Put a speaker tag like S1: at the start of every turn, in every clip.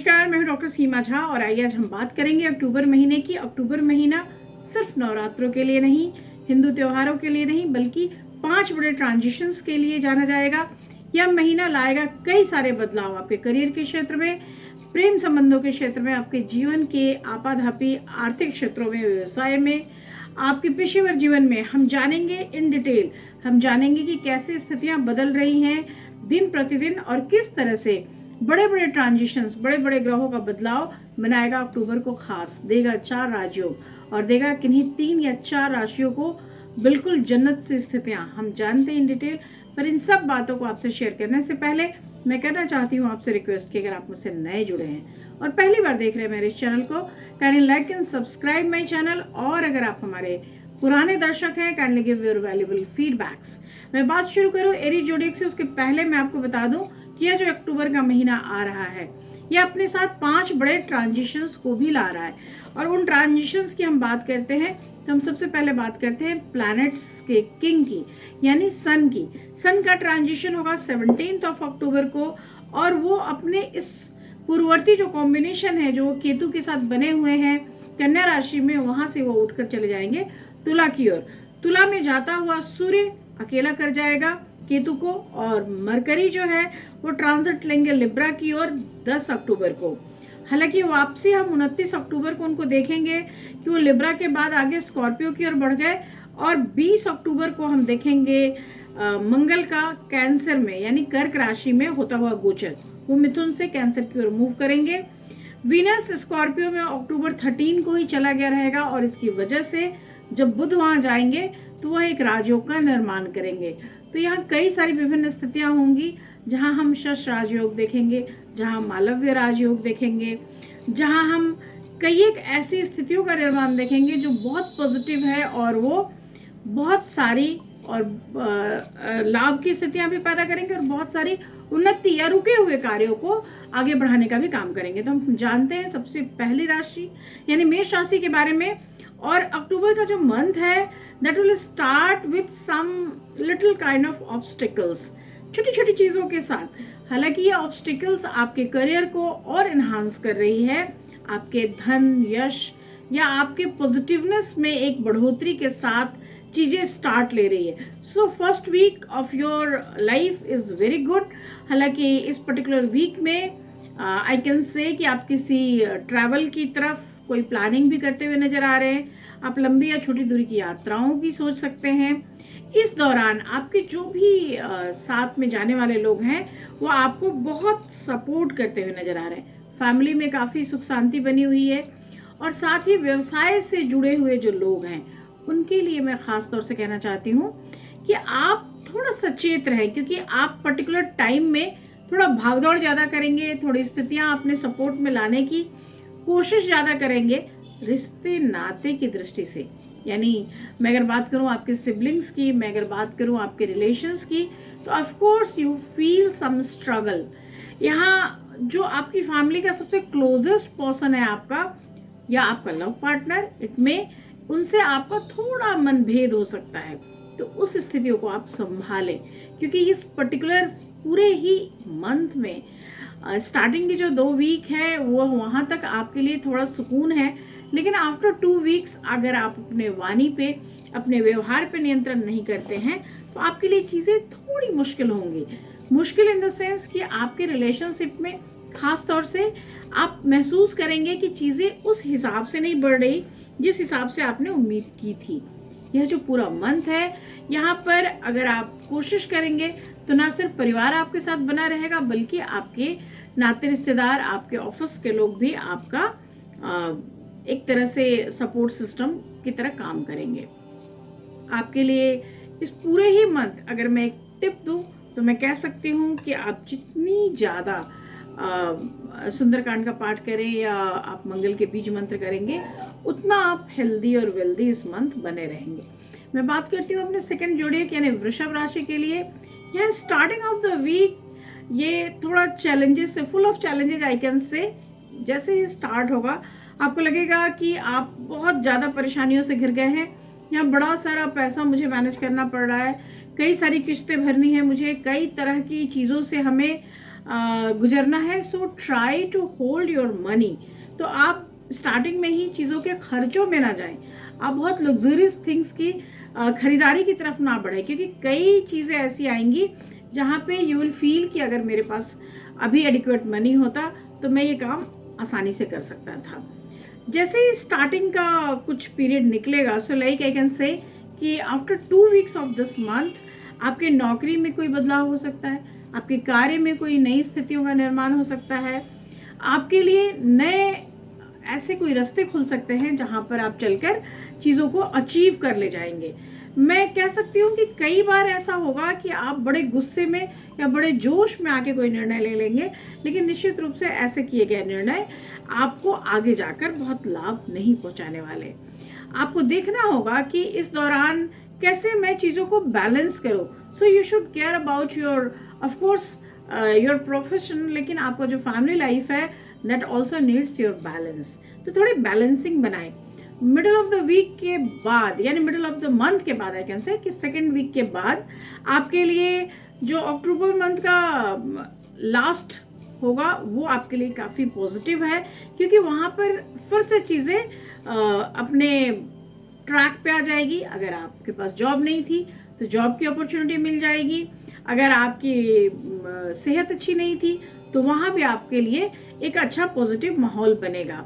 S1: नमस्कार, मैं हूं डॉक्टर सीमा झा और आइए आज हम बात करेंगे अक्टूबर महीने की। अक्टूबर महीना सिर्फ नवरात्रों के लिए नहीं, हिंदू त्योहारों के लिए नहीं, बल्कि 5 बड़े ट्रांजिशंस के लिए जाना जाएगा। यह महीना लाएगा कई सारे बदलाव आपके करियर के क्षेत्र में, प्रेम संबंधों के क्षेत्र में, आपके जीवन के आपाधापी आर्थिक क्षेत्रों में, व्यवसाय में, आपके पेशेवर जीवन में। हम जानेंगे इन डिटेल, हम जानेंगे कि कैसे स्थितियां बदल रही हैं दिन प्रतिदिन और किस तरह से बड़े बड़े ट्रांजिशंस, बड़े बड़े ग्रहों का बदलाव बनाएगा अक्टूबर को खास, देगा 4 राजयोग और देगा किन्हीं 3 या 4 राशियों को बिल्कुल जन्नत से स्थितियां। हम जानते हैं इन डिटेल, पर इन सब बातों को आपसे शेयर करने से पहले मैं करना चाहती हूँ आपसे रिक्वेस्ट कि अगर आप मुझसे नए जुड़े हैं और पहली बार देख रहे हैं मेरे इस चैनल को, kindly like and subscribe my channel. और अगर आप हमारे पुराने दर्शक हैं, kindly give your valuable feedbacks. मैं बात शुरू करूँ एरीज ज़ोडिएक से, उसके पहले मैं आपको बता दूं कि यह जो अक्टूबर का महीना आ रहा है, यह अपने साथ 5 बड़े ट्रांजिशंस को भी ला रहा है। और उन ट्रांजिशंस की हम बात करते हैं तो हम सबसे पहले बात करते हैं प्लैनेट्स के किंग की, यानी सन की। सन का ट्रांजिशन होगा 17 अक्टूबर को और वो अपने इस पूर्ववर्ती जो कॉम्बिनेशन है जो केतु के साथ बने हुए हैं कन्या राशि में, वहां से वो उठकर चले जाएंगे तुला की ओर। तुला में जाता हुआ सूर्य अकेला कर जाएगा केतु को, और मरकरी जो है वो ट्रांजिट लेंगे लिब्रा की ओर 10 अक्टूबर को। हालांकि वापसी हम 29 अक्टूबर को उनको देखेंगे कि वो लिब्रा के बाद आगे स्कॉर्पियो की ओर बढ़ गए, और 20 अक्टूबर को हम देखेंगे मंगल का कैंसर में यानी कर्क राशि में होता हुआ गोचर। वो मिथुन से कैंसर की ओर मूव करेंगे। वीनस स्कॉर्पियो में अक्टूबर 13 को ही चला गया रहेगा, और इसकी वजह से जब बुध वहां जाएंगे तो वह एक राजयोग का निर्माण करेंगे। तो यहाँ कई सारी विभिन्न स्थितियां होंगी जहां हम शश राजयोग देखेंगे, जहां मालव्य राजयोग देखेंगे, जहां हम कई एक ऐसी स्थितियों का निर्माण देखेंगे जो बहुत पॉजिटिव है और वो बहुत सारी और लाभ की स्थितियां भी पैदा करेंगे और बहुत सारी उन्नति या रुके हुए कार्यों को आगे बढ़ाने का भी काम करेंगे। तो हम जानते हैं सबसे पहली राशि यानी मेष राशि के बारे में। और अक्टूबर का जो मंथ है that will start with some little kind of obstacles, छोटी छोटी चीजों के साथ। हालांकि ये ऑब्स्टिकल्स आपके करियर को और इन्हांस कर रही है, आपके धन, यश या आपके पॉजिटिवनेस में एक बढ़ोतरी के साथ चीजें स्टार्ट ले रही है। So first week of your life is very good. हालांकि इस पर्टिकुलर वीक में आई कैन से कि आप किसी ट्रैवल की तरफ कोई प्लानिंग भी करते हुए नजर आ रहे हैं। आप लंबी या छोटी दूरी की यात्राओं की सोच सकते हैं। इस दौरान आपके जो भी साथ में जाने वाले लोग हैं वो आपको बहुत सपोर्ट करते हुए नजर आ रहे हैं। फैमिली में काफी सुख शांति बनी हुई है, और साथ ही व्यवसाय से जुड़े हुए जो लोग हैं उनके लिए मैं खास तौर से कहना चाहती हूँ कि आप थोड़ा सचेत रहें, क्योंकि आप पर्टिकुलर टाइम में थोड़ा भागदौड़ ज्यादा करेंगे, थोड़ी स्थितियां अपने सपोर्ट में लाने की कोशिश ज्यादा करेंगे रिश्ते नाते की दृष्टि से। यानी मैं अगर बात करूं आपके सिबलिंग्स की, मैं अगर बात करूं आपके रिलेशंस की, तो of course you feel some struggle. यहाँ जो आपकी फैमिली का सबसे क्लोजेस्ट पर्सन है आपका या आपका लव पार्टनर, इट में उनसे आपका थोड़ा मनभेद हो सकता है। तो उस स्थितियों को आप संभालें, क्योंकि इस पर्टिकुलर पूरे ही मंथ में स्टार्टिंग की जो 2 वीक है वो वहां तक आपके लिए थोड़ा सुकून है, लेकिन आफ्टर 2 वीक्स अगर आप अपने वाणी पे, अपने व्यवहार पे नियंत्रण नहीं करते हैं तो आपके लिए चीजें थोड़ी मुश्किल होंगी। मुश्किल इन द सेंस कि आपके रिलेशनशिप में खास तौर से आप महसूस करेंगे कि चीजें उस हिसाब से नहीं बढ़ रही जिस हिसाब से आपने उम्मीद की थी। यह जो पूरा मंथ है, यहाँ पर अगर आप कोशिश करेंगे तो ना सिर्फ परिवार आपके साथ बना रहेगा, बल्कि आपके नाते रिश्तेदार, आपके ऑफिस के लोग भी आपका एक तरह से सपोर्ट सिस्टम की तरह काम करेंगे। आपके लिए इस पूरे ही मंथ अगर मैं एक टिप दूं तो मैं कह सकती हूँ कि आप जितनी ज़्यादा सुंदरकांड का पाठ करें या आप मंगल के बीज मंत्र करेंगे, उतना आप हेल्दी और वेल्दी इस मंथ बने रहेंगे। मैं बात करती हूँ अपने सेकंड जोड़िएक यानी वृषभ राशि के लिए। यहाँ स्टार्टिंग ऑफ द वीक ये थोड़ा चैलेंजेस से, full of challenges I can से। जैसे ही स्टार्ट होगा आपको लगेगा कि आप बहुत ज़्यादा परेशानियों से घिर गए हैं। यहाँ बड़ा सारा पैसा मुझे मैनेज करना पड़ रहा है, कई सारी किस्तें भरनी है मुझे, कई तरह की चीज़ों से हमें गुजरना है। So try to hold your money. तो आप स्टार्टिंग में ही चीज़ों के खर्चों में ना जाएं, आप बहुत लग्जरियस थिंग्स की खरीदारी की तरफ ना बढ़े, क्योंकि कई चीज़ें ऐसी आएंगी जहाँ पे यू विल फील कि अगर मेरे पास अभी एडिक्वेट मनी होता तो मैं ये काम आसानी से कर सकता था। जैसे ही स्टार्टिंग का कुछ पीरियड निकलेगा, सो लाइक आई कैन से कि after 2 weeks of this month आपके नौकरी में कोई बदलाव हो सकता है, आपके कार्य में कोई नई स्थितियों का निर्माण हो सकता है, आपके लिए नए ऐसे कोई रास्ते खुल सकते हैं जहां पर आप चलकर चीज़ों को अचीव कर ले जाएंगे। मैं कह सकती हूँ कि कई बार ऐसा होगा कि आप बड़े गुस्से में या बड़े जोश में आके कोई निर्णय ले लेंगे, लेकिन निश्चित रूप से ऐसे किए गए निर्णय आपको आगे जाकर बहुत लाभ नहीं पहुंचाने वाले। आपको देखना होगा कि इस दौरान कैसे मैं चीज़ों को बैलेंस करूँ। So you should care about your of course your profession, लेकिन आपका जो फैमिली लाइफ है that also needs your balance. तो थोड़ी बैलेंसिंग बनाएं। मिडल ऑफ द वीक के बाद, यानी मिडल ऑफ द मंथ के बाद, आई कैन से कि सेकेंड वीक के बाद आपके लिए जो अक्टूबर मंथ का लास्ट होगा वो आपके लिए काफ़ी पॉजिटिव है, क्योंकि वहाँ पर फिर से चीज़ें अपने ट्रैक पे आ जाएगी। अगर आपके पास जॉब नहीं थी तो जॉब की अपॉर्चुनिटी मिल जाएगी, अगर आपकी सेहत अच्छी नहीं थी तो वहाँ भी आपके लिए एक अच्छा पॉजिटिव माहौल बनेगा।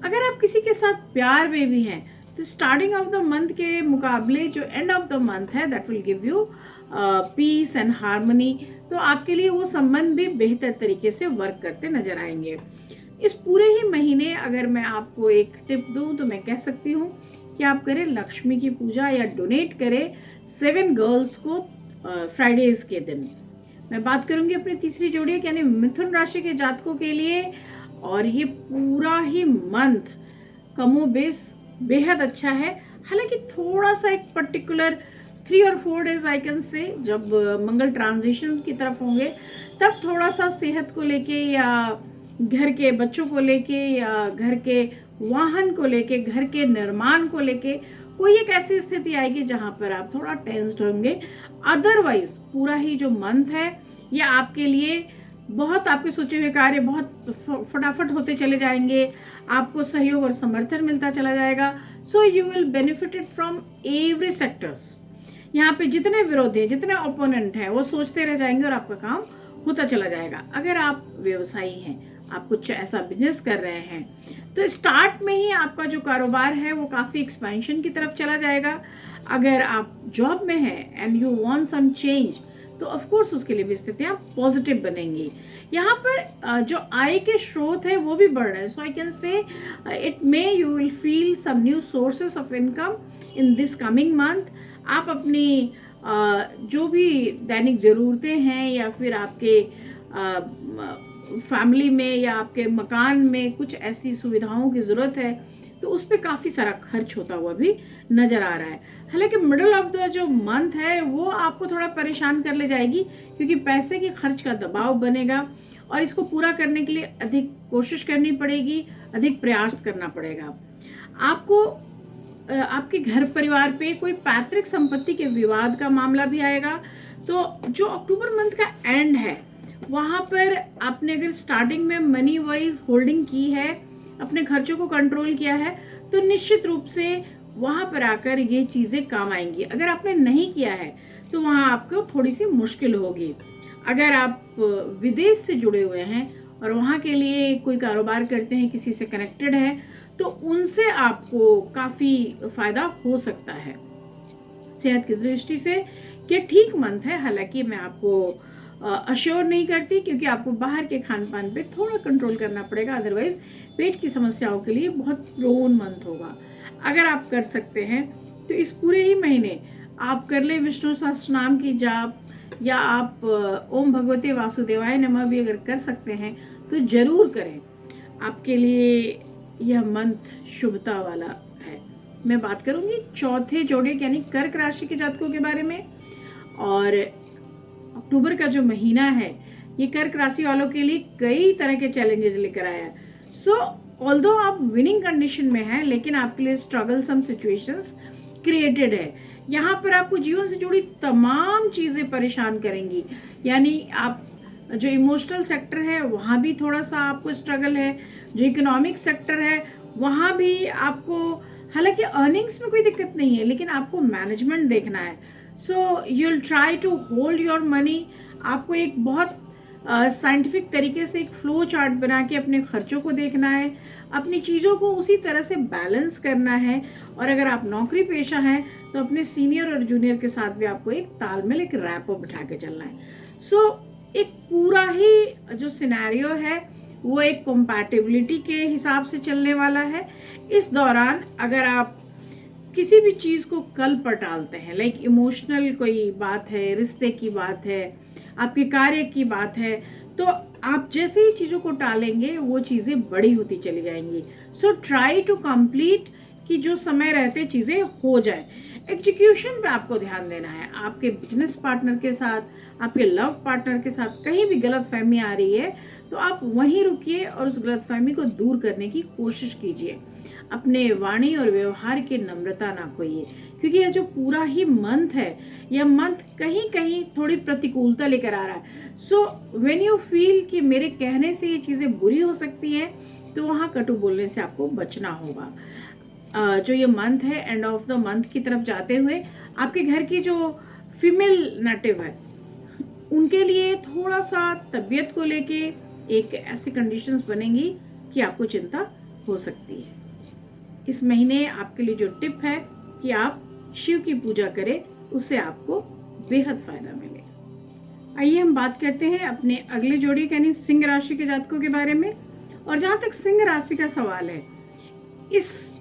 S1: अगर आप किसी के साथ प्यार में भी हैं तो स्टार्टिंग ऑफ द मंथ के मुकाबले जो एंड ऑफ द मंथ है that will give you peace and harmony. तो आपके लिए वो संबंध भी बेहतर तरीके से वर्क करते नजर आएंगे। इस पूरे ही महीने अगर मैं आपको एक टिप दूं तो मैं कह सकती हूँ कि आप करें लक्ष्मी की पूजा या डोनेट करें 7 गर्ल्स को फ्राइडेज के दिन। मैं बात करूंगी अपनी तीसरी जोड़ी यानी मिथुन राशि के जातकों के लिए, और ये पूरा ही मंथ कमोबेश बेहद अच्छा है। हालांकि थोड़ा सा एक पर्टिकुलर 3 और 4 डेज आई कैन से जब मंगल ट्रांजिशन की तरफ होंगे तब थोड़ा सा सेहत को लेके या घर के बच्चों को लेके या घर के वाहन को लेके, घर के निर्माण को लेके कोई एक ऐसी स्थिति आएगी जहां पर आप थोड़ा टेंस्ड होंगे। अदरवाइज पूरा ही जो मंथ है ये आपके लिए बहुत, आपके सोचे हुए कार्य बहुत फटाफट होते चले जाएंगे, आपको सहयोग और समर्थन मिलता चला जाएगा। सो you will benefited from every sectors. यहाँ पे जितने विरोधी हैं, जितने ओपोनेंट हैं, वो सोचते रह जाएंगे और आपका काम होता चला जाएगा। अगर आप व्यवसायी हैं, आप कुछ ऐसा बिजनेस कर रहे हैं, तो स्टार्ट में ही आपका जो कारोबार है वो काफ़ी एक्सपेंशन की तरफ चला जाएगा। अगर आप जॉब में हैं and you want some change तो ऑफ कोर्स उसके लिए भी स्थितियाँ पॉजिटिव बनेंगी। यहाँ पर जो आय के स्रोत है वो भी बढ़ रहे हैं। So I can say it may you will feel some new sources of income in this coming month. आप अपनी जो भी दैनिक ज़रूरतें हैं या फिर आपके फैमिली में या आपके मकान में कुछ ऐसी सुविधाओं की ज़रूरत है तो उस पर काफ़ी सारा खर्च होता हुआ भी नज़र आ रहा है। हालांकि मिडल ऑफ द जो मंथ है वो आपको थोड़ा परेशान कर ले जाएगी, क्योंकि पैसे के खर्च का दबाव बनेगा और इसको पूरा करने के लिए अधिक कोशिश करनी पड़ेगी, अधिक प्रयास करना पड़ेगा। आपको आपके घर परिवार पे कोई पैतृक संपत्ति के विवाद का मामला भी आएगा। तो जो अक्टूबर मंथ का एंड है वहाँ पर आपने अगर स्टार्टिंग में मनी वाइज होल्डिंग की है, अपने खर्चों को कंट्रोल किया है, तो निश्चित रूप से वहाँ पर आकर ये चीज़ें काम आएंगी। अगर आपने नहीं किया है तो वहाँ आपको थोड़ी सी मुश्किल होगी। अगर आप विदेश से जुड़े हुए हैं और वहाँ के लिए कोई कारोबार करते हैं, किसी से कनेक्टेड है, तो उनसे आपको काफ़ी फ़ायदा हो सकता है। सेहत की दृष्टि से ये ठीक मंथ है, हालांकि मैं आपको अश्योर नहीं करती, क्योंकि आपको बाहर के खान पान पे थोड़ा कंट्रोल करना पड़ेगा, अदरवाइज पेट की समस्याओं के लिए बहुत प्रोन मंथ होगा। अगर आप कर सकते हैं तो इस पूरे ही महीने आप कर ले विष्णु सहस्त्रनाम की जाप, या आप ओम भगवते वासुदेवाय नमः भी अगर कर सकते हैं तो जरूर करें। आपके लिए यह मंथ शुभता वाला है। मैं बात करूंगी चौथे जोड़े यानी कर्क राशि के जातकों के बारे में। और अक्टूबर का जो महीना है ये कर्क राशि वालों के लिए कई तरह के चैलेंजेस लेकर आया है। सो ऑल्दो आप विनिंग कंडीशन में हैं, लेकिन आपके लिए स्ट्रगलसम सिचुएशंस क्रिएटेड है। यहाँ पर आपको जीवन से जुड़ी तमाम चीज़ें परेशान करेंगी, यानी आप जो इमोशनल सेक्टर है वहाँ भी थोड़ा सा आपको स्ट्रगल है, जो इकोनॉमिक सेक्टर है वहाँ भी आपको, हालांकि अर्निंग्स में कोई दिक्कत नहीं है लेकिन आपको मैनेजमेंट देखना है। So you will try to hold your money. आपको एक बहुत साइंटिफिक तरीके से एक फ्लो चार्ट बना के अपने खर्चों को देखना है, अपनी चीज़ों को उसी तरह से बैलेंस करना है। और अगर आप नौकरी पेशा हैं तो अपने सीनियर और जूनियर के साथ भी आपको एक तालमेल, एक रैप अप बिठा के चलना है। सो एक पूरा ही जो सिनेरियो है वो एक कंपैटिबिलिटी के हिसाब से चलने वाला है। इस दौरान अगर आप किसी भी चीज़ को कल पर टालते हैं, लाइक इमोशनल कोई बात है, रिश्ते की बात है, आपके कार्य की बात है, तो आप जैसे ही चीज़ों को टालेंगे वो चीज़ें बड़ी होती चली जाएंगी। सो ट्राई टू कंप्लीट कि जो समय रहते चीज़ें हो जाए। एग्जीक्यूशन पे आपको ध्यान देना है। आपके बिजनेस पार्टनर के साथ, आपके लव पार्टनर के साथ कहीं भी गलतफहमी आ रही है तो आप वहीं रुकिए और उस गलतफहमी को दूर करने की कोशिश कीजिए। अपने वाणी और व्यवहार की नम्रता ना खोइए, क्योंकि यह जो पूरा ही मंथ है, यह मंथ कहीं कहीं थोड़ी प्रतिकूलता लेकर आ रहा है। सो व्हेन यू फील कि मेरे कहने से ये चीज़ें बुरी हो सकती हैं तो वहाँ कटु बोलने से आपको बचना होगा। जो ये मंथ है, एंड ऑफ द मंथ की तरफ जाते हुए आपके घर की जो फीमेल नेटिव है उनके लिए थोड़ा सा तबीयत को लेके एक ऐसी कंडीशंस बनेंगी कि आपको चिंता हो सकती है। इस महीने आपके लिए जो टिप है कि आप शिव की पूजा करें, उससे आपको बेहद फायदा मिलेगा। आइए हम बात करते हैं अपने अगले जोड़ी यानी सिंह राशि के जातकों के बारे में। और जहाँ तक सिंह राशि का सवाल है, इस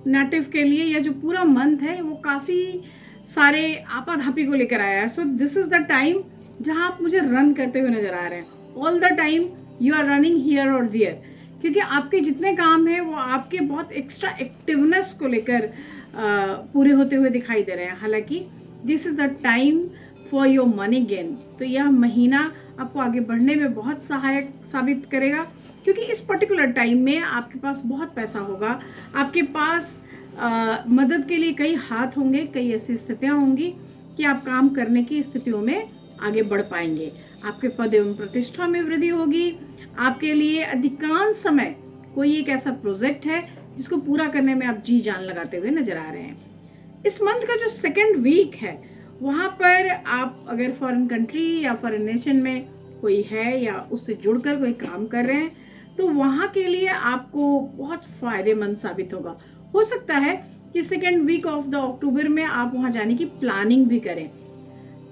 S1: नेटिव के लिए यह जो पूरा मंथ है वो काफ़ी सारे आपाधापी को लेकर आया है। So this is the time जहाँ आप मुझे रन करते हुए नजर आ रहे हैं। All the time you are running here और देयर, क्योंकि आपके जितने काम हैं वो आपके बहुत एक्स्ट्रा एक्टिवनेस को लेकर पूरे होते हुए दिखाई दे रहे हैं। हालांकि this is the time for your money gain. तो यह महीना आपको आगे बढ़ने में बहुत सहायक साबित करेगा, क्योंकि इस पर्टिकुलर टाइम में आपके पास बहुत पैसा होगा, आपके पास मदद के लिए कई हाथ होंगे, कई ऐसी स्थितियाँ होंगी कि आप काम करने की स्थितियों में आगे बढ़ पाएंगे। आपके पद एवं प्रतिष्ठा में वृद्धि होगी। आपके लिए अधिकांश समय कोई एक ऐसा प्रोजेक्ट है जिसको पूरा करने में आप जी जान लगाते हुए नजर आ रहे हैं। इस मंथ का जो सेकेंड वीक है वहाँ पर आप अगर फॉरेन कंट्री या फॉरेन नेशन में कोई है या उससे जुड़कर कोई काम कर रहे हैं तो वहाँ के लिए आपको बहुत फायदेमंद साबित होगा। हो सकता है कि second week of the October में आप वहाँ जाने की प्लानिंग भी करें।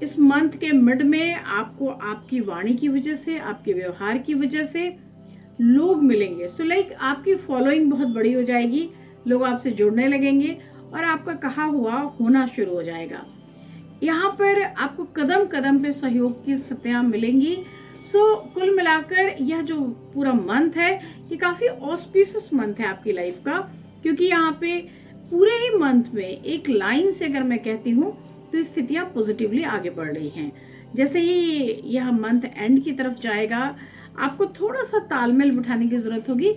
S1: इस मंथ के मिड में आपको आपकी वाणी की वजह से, आपके व्यवहार की वजह से लोग मिलेंगे। सो लाइक आपकी फॉलोइंग बहुत बड़ी हो जाएगी, लोग आपसे जुड़ने लगेंगे और आपका कहा हुआ होना शुरू हो जाएगा। यहाँ पर आपको कदम कदम पे सहयोग की स्थितियाँ मिलेंगी। सो कुल मिलाकर यह जो पूरा मंथ है ये काफ़ी ऑस्पिशियस मंथ है आपकी लाइफ का, क्योंकि यहाँ पे पूरे ही मंथ में एक लाइन से अगर मैं कहती हूँ तो स्थितियाँ पॉजिटिवली आगे बढ़ रही हैं। जैसे ही यह मंथ एंड की तरफ जाएगा आपको थोड़ा सा तालमेल बिठाने की ज़रूरत होगी।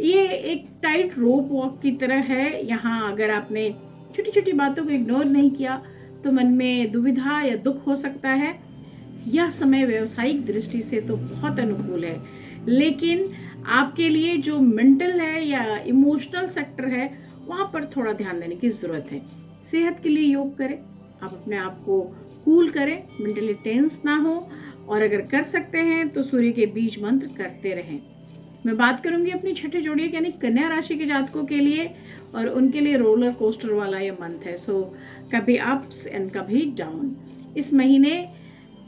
S1: ये एक टाइट रोप वॉक की तरह है। यहाँ अगर आपने छोटी छोटी बातों को इग्नोर नहीं किया तो मन में दुविधा या दुख हो सकता है। यह समय व्यावसायिक दृष्टि से तो बहुत अनुकूल है, लेकिन आपके लिए जो मेंटल है या इमोशनल सेक्टर है वहाँ पर थोड़ा ध्यान देने की ज़रूरत है। सेहत के लिए योग करें, आप अपने आप को कूल करें, मेंटली टेंस ना हो, और अगर कर सकते हैं तो सूर्य के बीज मंत्र करते रहें। मैं बात करूंगी अपनी छठे जोड़ी यानी कन्या राशि के जातकों के लिए, और उनके लिए रोलर कोस्टर वाला ये मंथ है। सो कभी अप्स एंड कभी डाउन। इस महीने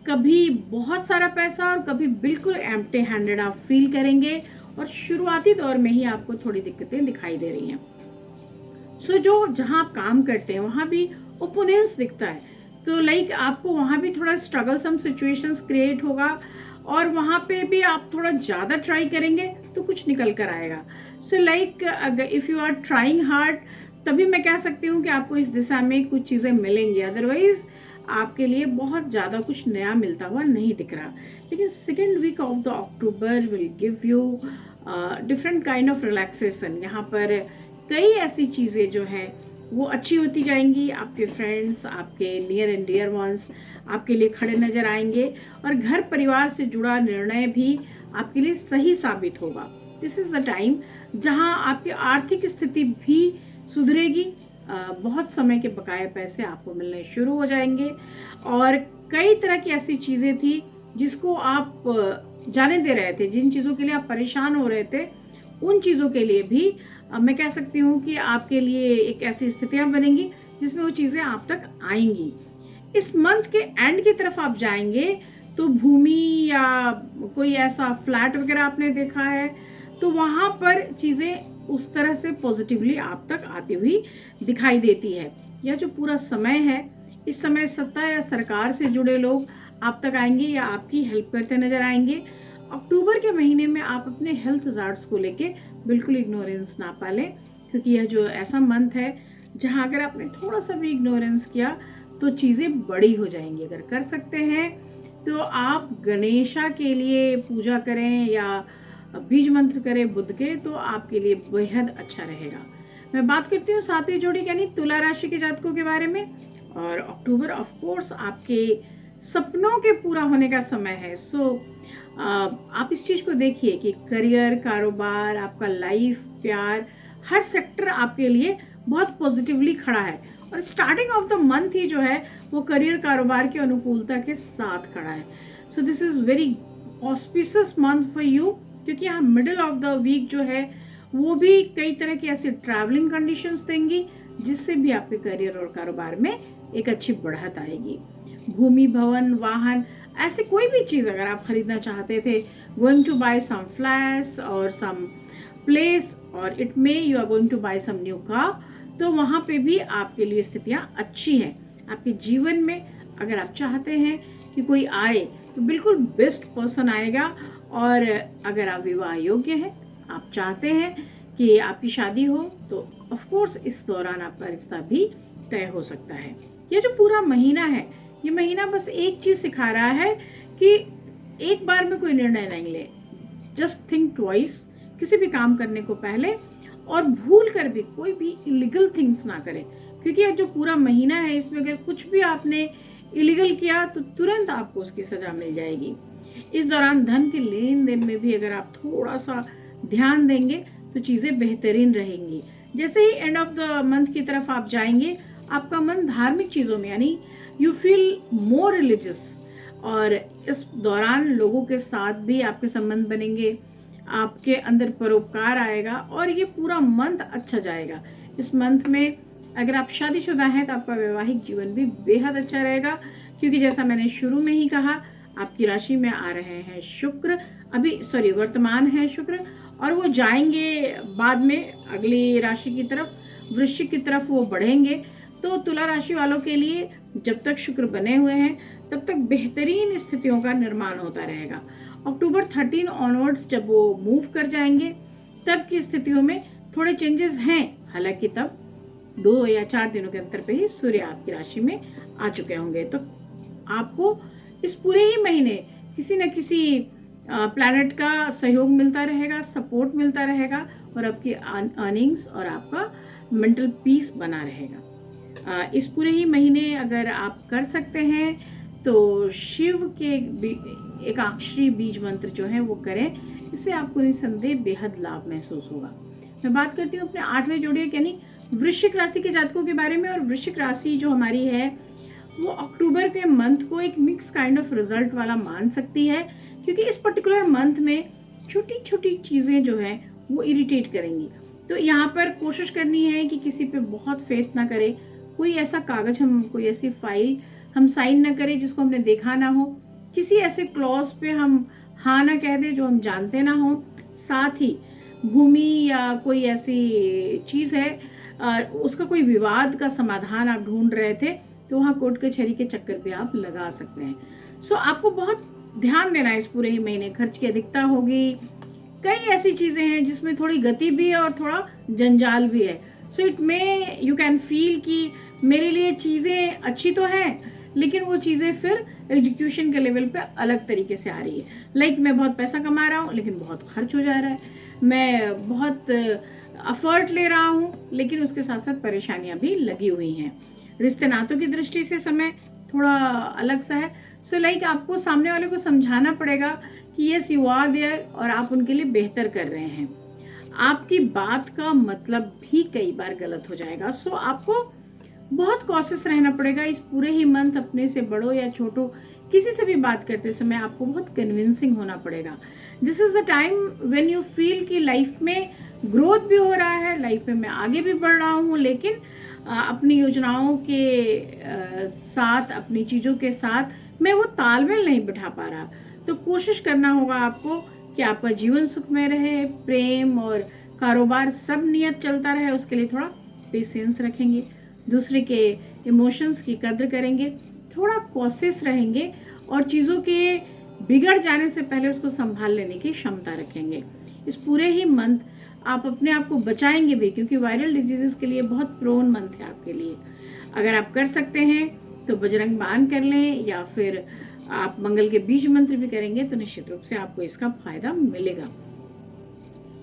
S1: कभी बहुत सारा पैसा और कभी बिल्कुल एम्प्टी हैंडेड आप फील करेंगे, और शुरुआती दौर में ही आपको थोड़ी दिक्कतें दिखाई दे रही हैं। सो जो जहाँ आप काम करते हैं वहाँ भी ओपोनेंस दिखता है, तो लाइक आपको वहाँ भी थोड़ा स्ट्रगलसम सिचुएशंस क्रिएट होगा, और वहाँ पे भी आप थोड़ा ज़्यादा ट्राई करेंगे तो कुछ निकल कर आएगा। सो लाइक अगर if you are trying hard तभी मैं कह सकती हूँ कि आपको इस दिशा में कुछ चीज़ें मिलेंगी, अदरवाइज आपके लिए बहुत ज़्यादा कुछ नया मिलता हुआ नहीं दिख रहा। लेकिन second week of the October will give you different kind of relaxation. यहाँ पर कई ऐसी चीज़ें जो हैं वो अच्छी होती जाएंगी। आपके फ्रेंड्स, आपके नियर एंड डियर वंस आपके लिए खड़े नजर आएंगे और घर परिवार से जुड़ा निर्णय भी आपके लिए सही साबित होगा। दिस इज़ द टाइम जहां आपकी आर्थिक स्थिति भी सुधरेगी। बहुत समय के बकाया पैसे आपको मिलने शुरू हो जाएंगे और कई तरह की ऐसी चीज़ें थी जिसको आप जाने दे रहे थे, जिन चीज़ों के लिए आप परेशान हो रहे थे, उन चीज़ों के लिए भी मैं कह सकती हूँ कि आपके लिए एक ऐसी स्थितियाँ बनेंगी जिसमें वो चीज़ें आप तक आएंगी। इस मंथ के एंड की तरफ आप जाएंगे तो भूमि या कोई ऐसा फ्लैट वगैरह आपने देखा है तो वहाँ पर चीज़ें उस तरह से पॉजिटिवली आप तक आती हुई दिखाई देती है। यह जो पूरा समय है, इस समय सत्ता या सरकार से जुड़े लोग आप तक आएंगे या आपकी हेल्प करते नजर आएंगे। अक्टूबर के महीने में आप अपने हेल्थ हज़ार्ड्स को लेके बिल्कुल इग्नोरेंस ना पालें, क्योंकि यह जो ऐसा मंथ है जहां अगर आपने थोड़ा सा भी इग्नोरेंस किया तो चीज़ें बड़ी हो जाएंगी। अगर कर सकते हैं तो आप गणेशा के लिए पूजा करें या बीज मंत्र करें बुध के, तो आपके लिए बेहद अच्छा रहेगा। मैं बात करती हूँ सातवीं जोड़ी यानी तुला राशि के जातकों के बारे में। और अक्टूबर ऑफ कोर्स आपके सपनों के पूरा होने का समय है। सो आप इस चीज़ को देखिए कि करियर, कारोबार, आपका लाइफ, प्यार, हर सेक्टर आपके लिए बहुत पॉजिटिवली खड़ा है और स्टार्टिंग ऑफ द मंथ ही जो है वो करियर, कारोबार की अनुकूलता के साथ खड़ा है। So this is very auspicious month for you, क्योंकि यहाँ मिडिल ऑफ द वीक जो है वो भी कई तरह की ऐसी ट्रैवलिंग कंडीशंस देंगी जिससे भी आपके करियर और कारोबार में एक अच्छी बढ़त आएगी। भूमि, भवन, वाहन, ऐसे कोई भी चीज़ अगर आप खरीदना चाहते थे, going to buy some flats और सम प्लेस और it may you are going to buy some new car, तो वहाँ पे भी आपके लिए स्थितियाँ अच्छी हैं। आपके जीवन में अगर आप चाहते हैं कि कोई आए तो बिल्कुल बेस्ट पर्सन आएगा। और अगर आप विवाह योग्य हैं, आप चाहते हैं कि आपकी शादी हो, तो ऑफ कोर्स इस दौरान आपका रिश्ता भी तय हो सकता है। ये जो पूरा महीना है, ये महीना बस एक चीज़ सिखा रहा है कि एक बार में कोई निर्णय नहीं ले, जस्ट थिंक ट्वाइस, किसी भी काम करने को पहले, और भूल कर भी कोई भी इलीगल थिंग्स ना करें, क्योंकि ये जो पूरा महीना है इसमें अगर कुछ भी आपने इलीगल किया तो तुरंत आपको उसकी सजा मिल जाएगी। इस दौरान धन के लेन देन में भी अगर आप थोड़ा सा ध्यान देंगे तो चीज़ें बेहतरीन रहेंगी। जैसे ही एंड ऑफ द मंथ की तरफ आप जाएंगे, आपका मन धार्मिक चीज़ों में यानी यू फील मोर रिलीजियस, और इस दौरान लोगों के साथ भी आपके संबंध बनेंगे, आपके अंदर परोपकार आएगा और ये पूरा मंथ अच्छा जाएगा। इस मंथ में अगर आप शादीशुदा हैं तो आपका वैवाहिक जीवन भी बेहद अच्छा रहेगा, क्योंकि जैसा मैंने शुरू में ही कहा, आपकी राशि में आ रहे हैं शुक्र, वर्तमान है शुक्र, और वो जाएंगे बाद में अगली राशि की तरफ, वृश्चिक की तरफ वो बढ़ेंगे। तो तुला राशि वालों के लिए जब तक शुक्र बने हुए हैं तब तक बेहतरीन स्थितियों का निर्माण होता रहेगा। अक्टूबर 13 ऑनवर्ड्स जब वो मूव कर जाएंगे तब की स्थितियों में थोड़े चेंजेस हैं, हालांकि तब 2 या 4 दिनों के अंतर पे ही सूर्य आपकी राशि में आ चुके होंगे। तो आपको इस पूरे ही महीने किसी न किसी प्लैनेट का सहयोग मिलता रहेगा, सपोर्ट मिलता रहेगा, और आपकी अर्निंग्स और आपका मेंटल पीस बना रहेगा। इस पूरे ही महीने अगर आप कर सकते हैं तो शिव के एकाक्षरी बीज मंत्र जो है वो करें, इससे आपको निसंदेह बेहद लाभ महसूस होगा। मैं बात करती हूँ अपने 8वें जोड़िए यानी वृश्चिक राशि के जातकों के बारे में। और वृश्चिक राशि जो हमारी है वो अक्टूबर के मंथ को एक मिक्स काइंड ऑफ रिजल्ट वाला मान सकती है, क्योंकि इस पर्टिकुलर मंथ में छोटी छोटी चीज़ें जो हैं वो इरिटेट करेंगी। तो यहाँ पर कोशिश करनी है कि किसी पे बहुत फेथ ना करें, कोई ऐसा कागज कोई ऐसी फाइल हम साइन ना करें जिसको हमने देखा ना हो, किसी ऐसे क्लॉज पे हम हाँ ना कह दें जो हम जानते ना हो। साथ ही भूमि या कोई ऐसी चीज़ है उसका कोई विवाद का समाधान आप ढूंढ रहे थे तो वहाँ कोर्ट कचहरी के चक्कर पे आप लगा सकते हैं। सो आपको बहुत ध्यान देना है इस पूरे ही महीने। खर्च की अधिकता होगी, कई ऐसी चीज़ें हैं जिसमें थोड़ी गति भी है और थोड़ा जंजाल भी है। So it may you can feel कि मेरे लिए चीज़ें अच्छी तो हैं लेकिन वो चीज़ें फिर एग्जीक्यूशन के लेवल पे अलग तरीके से आ रही है। लाइक मैं बहुत पैसा कमा रहा हूँ लेकिन बहुत खर्च हो जा रहा है, मैं बहुत एफर्ट ले रहा हूँ, लेकिन उसके साथ साथ परेशानियां भी लगी हुई हैं। रिश्ते नातों की दृष्टि से समय थोड़ा अलग सा है। सो लाइक आपको सामने वाले को समझाना पड़ेगा कि यस यू आर देयर और आप उनके लिए बेहतर कर रहे हैं। आपकी बात का मतलब भी कई बार गलत हो जाएगा। सो आपको बहुत कॉशियस रहना पड़ेगा इस पूरे ही मंथ। अपने से बड़ों या छोटों किसी से भी बात करते समय आपको बहुत कन्विंसिंग होना पड़ेगा। This is the time when you feel कि लाइफ में ग्रोथ भी हो रहा है, लाइफ में मैं आगे भी बढ़ रहा हूँ, लेकिन अपनी योजनाओं के साथ, अपनी चीज़ों के साथ मैं वो तालमेल नहीं बिठा पा रहा। तो कोशिश करना होगा आपको कि आपका जीवन सुखमय रहे, प्रेम और कारोबार सब नियत चलता रहे। उसके लिए थोड़ा पेशेंस रखेंगे, दूसरे के इमोशंस की कद्र करेंगे, थोड़ा कॉशियस रहेंगे और चीज़ों के बिगड़ जाने से पहले उसको संभाल लेने की क्षमता रखेंगे। इस पूरे ही मंथ आप अपने आप को बचाएंगे भी, क्योंकि वायरल डिजीजेस के लिए बहुत प्रोन मंथ है आपके लिए। अगर आप कर सकते हैं तो बजरंग बाण कर लें, या फिर आप मंगल के बीज मंत्र भी करेंगे तो निश्चित रूप से आपको इसका फायदा मिलेगा।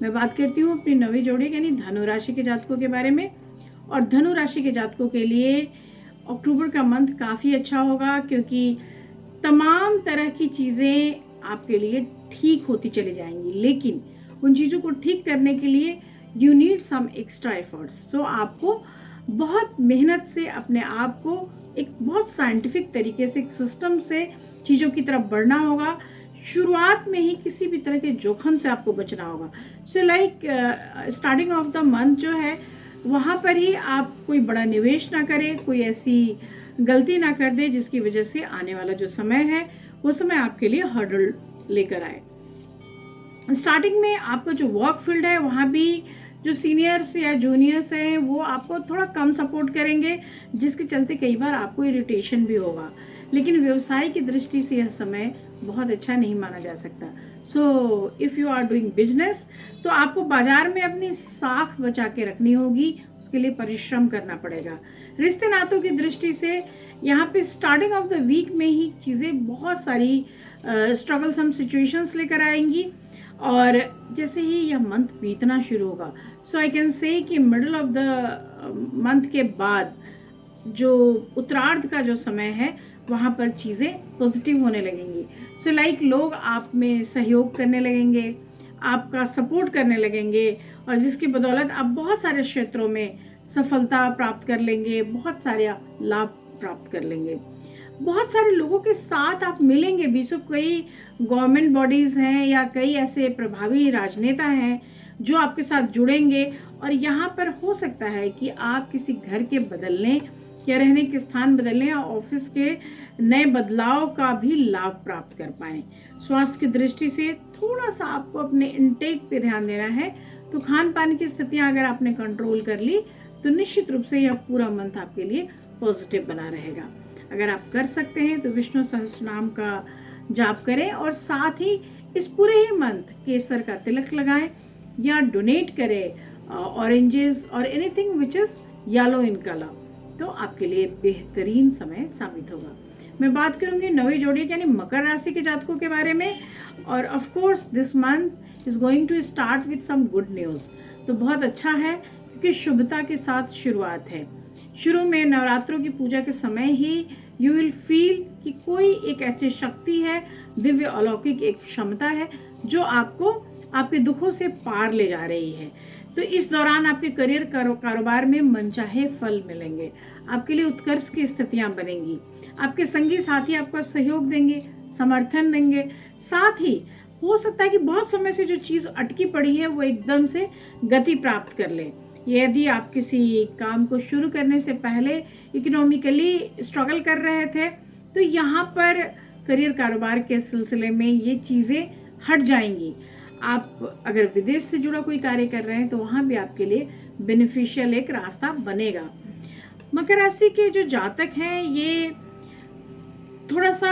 S1: मैं बात करती हूँ अपनी नवी जोड़ी यानी धनु राशि के जातकों के बारे में। और धनु राशि के जातकों के लिए अक्टूबर का मंथ काफ़ी अच्छा होगा, क्योंकि तमाम तरह की चीज़ें आपके लिए ठीक होती चली जाएंगी, लेकिन उन चीज़ों को ठीक करने के लिए you need some extra efforts. So आपको बहुत मेहनत से अपने आप को एक बहुत साइंटिफिक तरीके से, एक सिस्टम से चीज़ों की तरफ बढ़ना होगा। शुरुआत में ही किसी भी तरह के जोखम से आपको बचना होगा। So like starting of the month जो है वहाँ पर ही आप कोई बड़ा निवेश ना करें, कोई ऐसी गलती ना कर दे जिसकी वजह से आने वाला जो समय है वो समय आपके लिए हर्डल लेकर आए। स्टार्टिंग में आपका जो वर्क फील्ड है वहाँ भी जो सीनियर्स या जूनियर्स हैं वो आपको थोड़ा कम सपोर्ट करेंगे, जिसके चलते कई बार आपको इरिटेशन भी होगा। लेकिन व्यवसाय की दृष्टि से यह समय बहुत अच्छा नहीं माना जा सकता। So if you are doing business तो आपको बाजार में अपनी साख बचा के रखनी होगी, उसके लिए परिश्रम करना पड़ेगा। रिश्ते नातों की दृष्टि से यहाँ पे स्टार्टिंग ऑफ द वीक में ही चीज़ें बहुत सारी स्ट्रगलसम सिचुएशंस लेकर आएंगी, और जैसे ही यह मंथ बीतना शुरू होगा, सो आई कैन से कि मिडल ऑफ द मंथ के बाद जो उत्तरार्ध का जो समय है वहाँ पर चीज़ें पॉजिटिव होने लगेंगी। सो लाइक लोग आप में सहयोग करने लगेंगे, आपका सपोर्ट करने लगेंगे, और जिसकी बदौलत आप बहुत सारे क्षेत्रों में सफलता प्राप्त कर लेंगे, बहुत सारे लाभ प्राप्त कर लेंगे। बहुत सारे लोगों के साथ आप मिलेंगे भी। सो कई गवर्नमेंट बॉडीज़ हैं या कई ऐसे प्रभावी राजनेता हैं जो आपके साथ जुड़ेंगे, और यहाँ पर हो सकता है कि आप किसी घर के बदलने या रहने के स्थान बदलने या ऑफिस के नए बदलाव का भी लाभ प्राप्त कर पाएं। स्वास्थ्य की दृष्टि से थोड़ा सा आपको अपने इनटेक पे ध्यान देना है। तो खान पान की स्थितियां अगर आपने कंट्रोल कर ली तो निश्चित रूप से यह पूरा मंथ आपके लिए पॉजिटिव बना रहेगा। अगर आप कर सकते हैं तो विष्णु सहस्त्रनाम का जाप करें, और साथ ही इस पूरे ही मंथ केसर का तिलक लगाएं या डोनेट करें ऑरेंजेस और anything which is yellow in colour, तो आपके लिए बेहतरीन समय साबित होगा। मैं बात करूंगी नवी जोड़ी यानी मकर राशि के जातकों के बारे में, और of course this month is going to start with some good news. तो बहुत अच्छा है क्योंकि शुभता के साथ शुरुआत है। शुरू में नवरात्रों की पूजा के समय ही यू विल फील कि कोई एक ऐसी शक्ति है, दिव्य अलौकिक एक क्षमता है जो आपको आपके दुखों से पार ले जा रही है। तो इस दौरान आपके करियर कारोबार में मनचाहे फल मिलेंगे, आपके लिए उत्कर्ष की स्थितियां बनेंगी, आपके संगी साथी आपका सहयोग देंगे, समर्थन देंगे। साथ ही हो सकता है कि बहुत समय से जो चीज़ अटकी पड़ी है वो एकदम से गति प्राप्त कर ले। यदि आप किसी काम को शुरू करने से पहले इकोनॉमिकली स्ट्रगल कर रहे थे तो यहाँ पर करियर कारोबार के सिलसिले में ये चीज़ें हट जाएंगी। आप अगर विदेश से जुड़ा कोई कार्य कर रहे हैं तो वहाँ भी आपके लिए बेनिफिशियल एक रास्ता बनेगा। मकर राशि के जो जातक हैं ये थोड़ा सा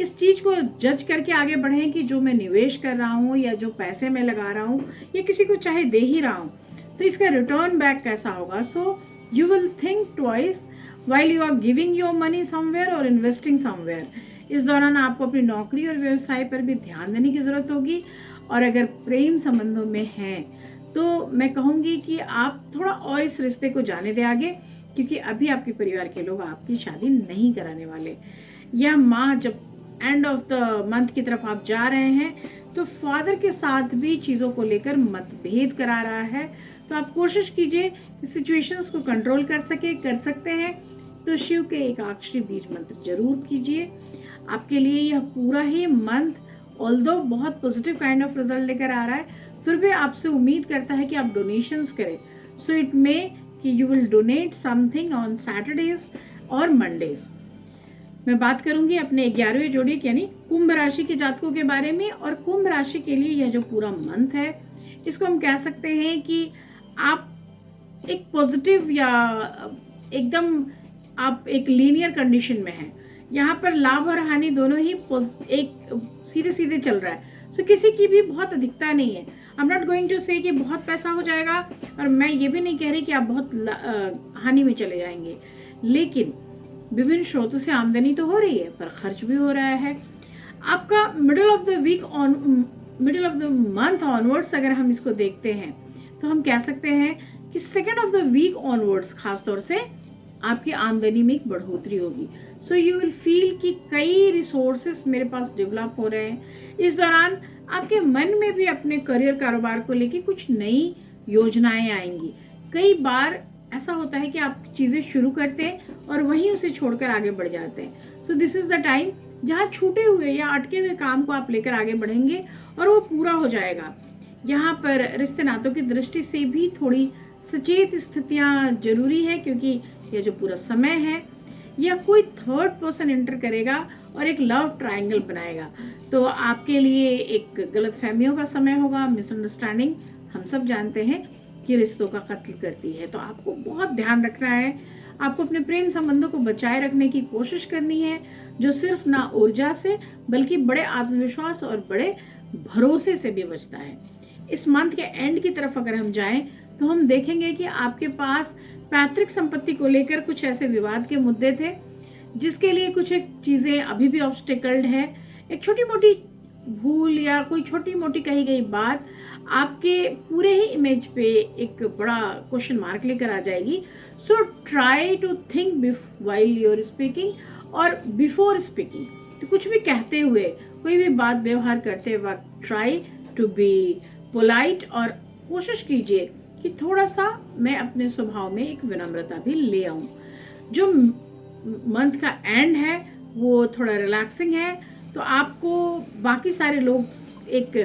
S1: इस चीज़ को जज करके आगे बढ़ें कि जो मैं निवेश कर रहा हूँ या जो पैसे मैं लगा रहा हूँ या किसी को चाहे दे ही रहा हूँ तो इसका रिटर्न बैक कैसा होगा। सो you will think twice while you are giving your money somewhere or investing somewhere। इस दौरान आपको अपनी नौकरी और व्यवसाय पर भी ध्यान देने की ज़रूरत होगी, और अगर प्रेम संबंधों में हैं तो मैं कहूँगी कि आप थोड़ा और इस रिश्ते को जाने दें आगे, क्योंकि अभी आपके परिवार के लोग आपकी शादी नहीं कराने वाले। यह माह जब एंड ऑफ द मंथ की तरफ आप जा रहे हैं तो फादर के साथ भी चीज़ों को लेकर मतभेद करा रहा है। तो आप कोशिश कीजिए सिचुएशंस को कंट्रोल कर सकते हैं तो शिव के एकाक्षरी बीज मंत्र जरूर कीजिए। आपके लिए यह पूरा ही मंथ ऑल्दो बहुत पॉजिटिव काइंड ऑफ रिजल्ट लेकर आ रहा है, फिर भी आपसे उम्मीद करता है कि आप डोनेशंस करें। सो इट मे कि you will donate something on Saturdays और मंडेज। मैं बात करूंगी अपने 11वें जोड़ी यानी कुंभ राशि के जातकों के बारे में। और कुंभ राशि के लिए यह जो पूरा मंथ है, इसको हम कह सकते हैं कि आप एक पॉजिटिव या एकदम आप एक लीनियर कंडीशन में हैं। यहाँ पर लाभ और हानि दोनों ही एक सीधे सीधे चल रहा है। सो किसी की भी बहुत अधिकता नहीं है। I am not going to say कि बहुत पैसा हो जाएगा, और मैं ये भी नहीं कह रही कि आप बहुत हानि में चले जाएंगे, लेकिन विभिन्न स्रोतों से आमदनी तो हो रही है पर खर्च भी हो रहा है। आपका middle of the month onwards अगर हम इसको देखते हैं तो हम कह सकते हैं कि second of the week onwards खासतौर से आपकी आमदनी में एक बढ़ोतरी होगी। सो यू विल फील कि कई रिसोर्सेस मेरे पास डेवलप हो रहे हैं। इस दौरान आपके मन में भी अपने करियर कारोबार को लेके कुछ नई योजनाएं आएंगी। कई बार ऐसा होता है कि आप चीज़ें शुरू करते हैं और वहीं उसे छोड़कर आगे बढ़ जाते हैं। So this is the time जहाँ छूटे हुए या अटके हुए काम को आप लेकर आगे बढ़ेंगे और वो पूरा हो जाएगा। यहाँ पर रिश्ते नातों की दृष्टि से भी थोड़ी सचेत स्थितियाँ जरूरी है, क्योंकि यह जो पूरा समय है यह कोई थर्ड पर्सन एंटर करेगा और एक लव ट्रायंगल बनाएगा। तो आपके लिए एक गलत फहमियों का समय होगा। मिसअंडरस्टैंडिंग हम सब जानते हैं कि रिश्तों का कत्ल करती है। तो आपको बहुत ध्यान रखना है। आपको अपने प्रेम संबंधों को बचाए रखने की कोशिश करनी है, जो सिर्फ ना ऊर्जा से बल्कि बड़े आत्मविश्वास और बड़े भरोसे से भी बचता है। इस मंथ के एंड की तरफ अगर हम जाएं तो हम देखेंगे कि आपके पास पैतृक संपत्ति को लेकर कुछ ऐसे विवाद के मुद्दे थे जिसके लिए कुछ एक चीज़ें अभी भी ऑब्स्टिकल्ड है। एक छोटी मोटी भूल या कोई छोटी मोटी कही गई बात आपके पूरे ही इमेज पे एक बड़ा क्वेश्चन मार्क लेकर आ जाएगी। So try to think while you are speaking और बिफोर स्पीकिंग। तो कुछ भी कहते हुए, कोई भी बात व्यवहार करते वक्त ट्राई टू बी पोलाइट और कोशिश कीजिए कि थोड़ा सा मैं अपने स्वभाव में एक विनम्रता भी ले आऊं। जो मंथ का एंड है वो थोड़ा रिलैक्सिंग है, तो आपको बाकी सारे लोग एक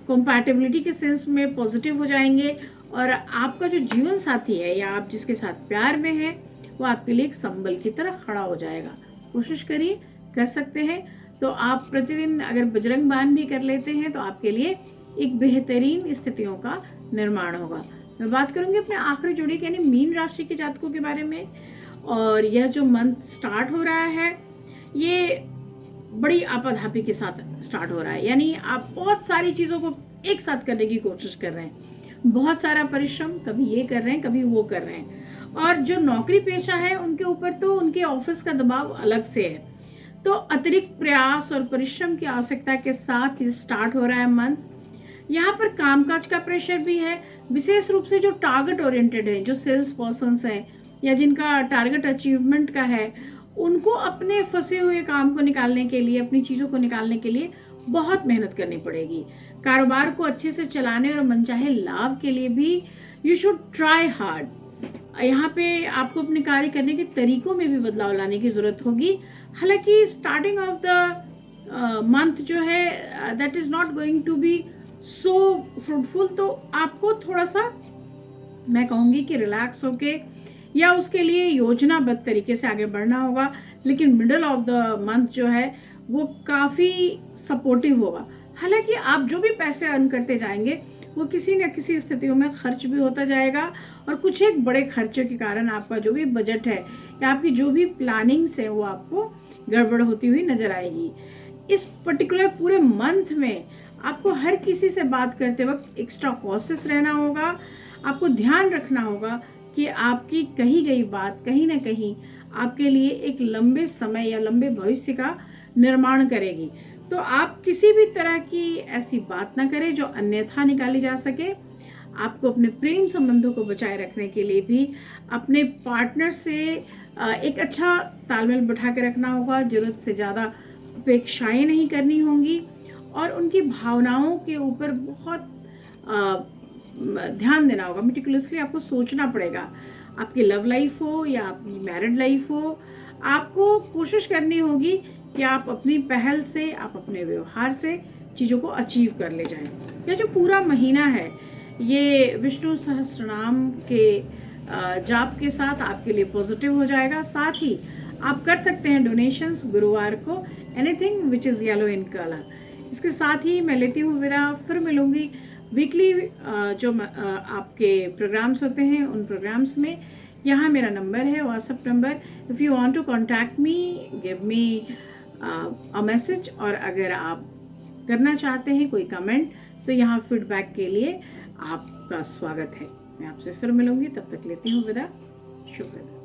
S1: कंपैटिबिलिटी के सेंस में पॉजिटिव हो जाएंगे और आपका जो जीवन साथी है या आप जिसके साथ प्यार में है वो आपके लिए एक संबल की तरह खड़ा हो जाएगा। कोशिश करिए, कर सकते हैं तो आप प्रतिदिन अगर बजरंग बाण भी कर लेते हैं तो आपके लिए एक बेहतरीन स्थितियों का निर्माण होगा। मैं बात करूंगी अपने आखिरी जोड़ी यानी मीन राशि के जातकों के बारे में। और यह जो मंथ स्टार्ट हो रहा है ये बड़ी आपाधापी के साथ स्टार्ट हो रहा है, यानी आप बहुत सारी चीज़ों को एक साथ करने की कोशिश कर रहे हैं। बहुत सारा परिश्रम, कभी ये कर रहे हैं कभी वो कर रहे हैं। और जो नौकरी पेशा है उनके ऊपर तो उनके ऑफिस का दबाव अलग से है, तो अतिरिक्त प्रयास और परिश्रम की आवश्यकता के साथ ये स्टार्ट हो रहा है मंथ। यहाँ पर कामकाज का प्रेशर भी है, विशेष रूप से जो टारगेट ओरिएंटेड है, जो सेल्स पर्सन्स हैं या जिनका टारगेट अचीवमेंट का है, उनको अपने फंसे हुए काम को निकालने के लिए, अपनी चीज़ों को निकालने के लिए बहुत मेहनत करनी पड़ेगी। कारोबार को अच्छे से चलाने और मनचाहे लाभ के लिए भी यू शुड ट्राई हार्ड। यहाँ पे आपको अपने कार्य करने के तरीकों में भी बदलाव लाने की ज़रूरत होगी। हालांकि स्टार्टिंग ऑफ द मंथ जो है that is not going to be so fruitful, तो आपको थोड़ा सा मैं कहूँगी कि रिलैक्स होके या उसके लिए योजनाबद्ध तरीके से आगे बढ़ना होगा। लेकिन मिडल ऑफ द मंथ जो है वो काफ़ी सपोर्टिव होगा। हालांकि आप जो भी पैसे अर्न करते जाएंगे वो किसी न किसी स्थितियों में खर्च भी होता जाएगा और कुछ एक बड़े खर्चों के कारण आपका जो भी बजट है या आपकी जो भी प्लानिंग्स है वो आपको गड़बड़ होती हुई नजर आएगी। इस पर्टिकुलर पूरे मंथ में आपको हर किसी से बात करते वक्त एक्स्ट्रा कॉशियस रहना होगा। आपको ध्यान रखना होगा कि आपकी कही गई बात कहीं ना कहीं आपके लिए एक लंबे समय या लंबे भविष्य का निर्माण करेगी। तो आप किसी भी तरह की ऐसी बात ना करें जो अन्यथा निकाली जा सके। आपको अपने प्रेम संबंधों को बचाए रखने के लिए भी अपने पार्टनर से एक अच्छा तालमेल बिठा के रखना होगा। ज़रूरत से ज़्यादा अपेक्षाएं नहीं करनी होंगी और उनकी भावनाओं के ऊपर बहुत ध्यान देना होगा। मेटिकुलसली आपको सोचना पड़ेगा। आपकी लव लाइफ हो या आपकी मैरिड लाइफ हो, आपको कोशिश करनी होगी कि आप अपनी पहल से, आप अपने व्यवहार से चीज़ों को अचीव कर ले जाएं। यह जो पूरा महीना है ये विष्णु सहस्त्रनाम के जाप के साथ आपके लिए पॉजिटिव हो जाएगा। साथ ही आप कर सकते हैं डोनेशंस गुरुवार को, anything which is yellow in colour. इसके साथ ही मैं लेती हूँ विदा, फिर मिलूंगी वीकली जो आपके प्रोग्राम्स होते हैं उन प्रोग्राम्स में। यहाँ मेरा नंबर है, WhatsApp number. If you want to contact me, give me a message. और अगर आप करना चाहते हैं कोई कमेंट तो यहाँ फीडबैक के लिए आपका स्वागत है। मैं आपसे फिर मिलूंगी, तब तक लेती हूँ विदा। शुक्रिया।